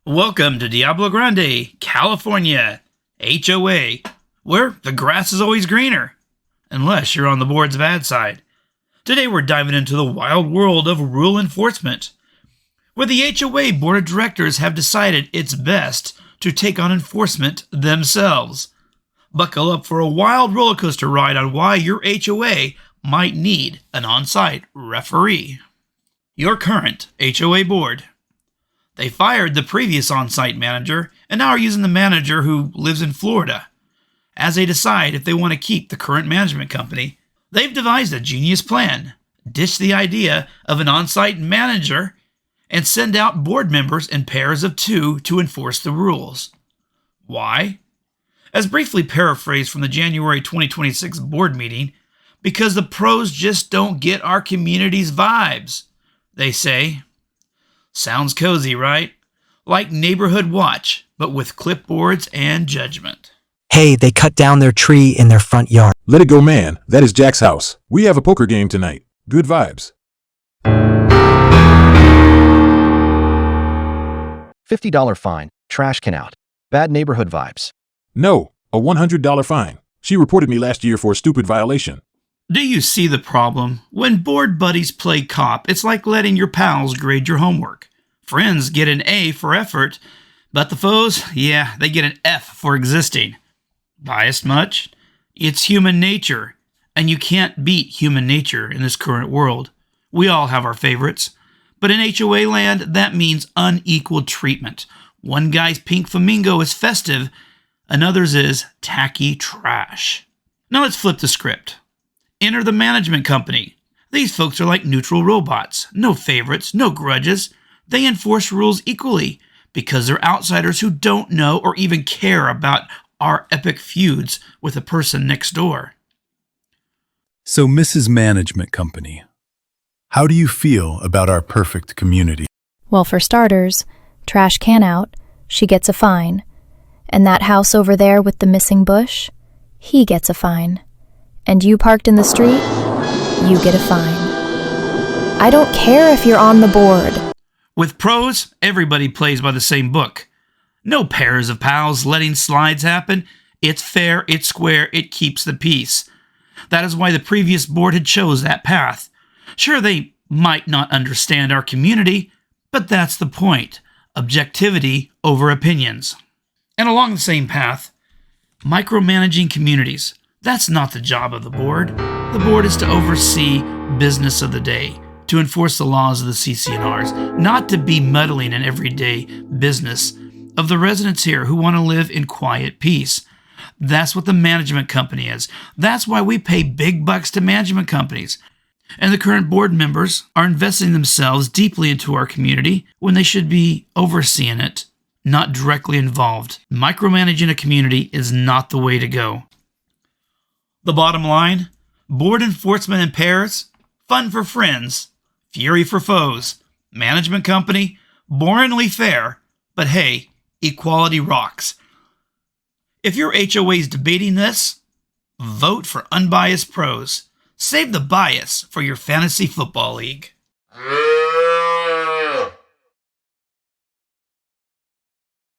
Welcome to Diablo Grande, California, HOA, where the grass is always greener, unless you're on the board's bad side. Today we're diving into the wild world of rule enforcement, where the HOA Board of Directors have decided it's best to take on enforcement themselves. Buckle up for a wild roller coaster ride on why your HOA might need an on-site referee. Your current HOA board. They fired the previous on-site manager and now are using the manager who lives in Florida. As they decide if they want to keep the current management company, they've devised a genius plan. Ditch the idea of an on-site manager and send out board members in pairs of two to enforce the rules. Why? As briefly paraphrased from the January 2026 board meeting, because the pros just don't get our community's vibes, they say. Sounds cozy, right? Like Neighborhood Watch, but with clipboards and judgment. Hey, they cut down their tree in their front yard. Let it go, man. That is Jack's house. We have a poker game tonight. Good vibes. $50 fine. Trash can out. Bad neighborhood vibes. No, a $100 fine. She reported me last year for a stupid violation. Do you see the problem? When board buddies play cop, it's like letting your pals grade your homework. Friends get an A for effort, but the foes, they get an F for existing. Biased much? It's human nature, and you can't beat human nature in this current world. We all have our favorites, but in HOA land, that means unequal treatment. One guy's pink flamingo is festive, another's is tacky trash. Now let's flip the script. Enter the management company. These folks are like neutral robots. No favorites, no grudges. They enforce rules equally because they're outsiders who don't know or even care about our epic feuds with the person next door. So, Mrs. Management Company, how do you feel about our perfect community? Well, for starters, trash can out, she gets a fine. And that house over there with the missing bush, he gets a fine. And you parked in the street, you get a fine. I don't care if you're on the board. With pros, everybody plays by the same book. No pairs of pals letting slides happen. It's fair, it's square, it keeps the peace. That is why the previous board had chose that path. Sure, they might not understand our community, but that's the point. Objectivity over opinions. And along the same path, micromanaging communities. That's not the job of the board. The board is to oversee business of the day, to enforce the laws of the CC&Rs, not to be meddling in everyday business of the residents here who want to live in quiet peace. That's what the management company is. That's why we pay big bucks to management companies. And the current board members are investing themselves deeply into our community when they should be overseeing it, not directly involved. Micromanaging a community is not the way to go. The bottom line, board enforcement in pairs, fun for friends, fury for foes. Management company, boringly fair, but hey, equality rocks. If your HOA is debating this, vote for unbiased pros. Save the bias for your fantasy football league.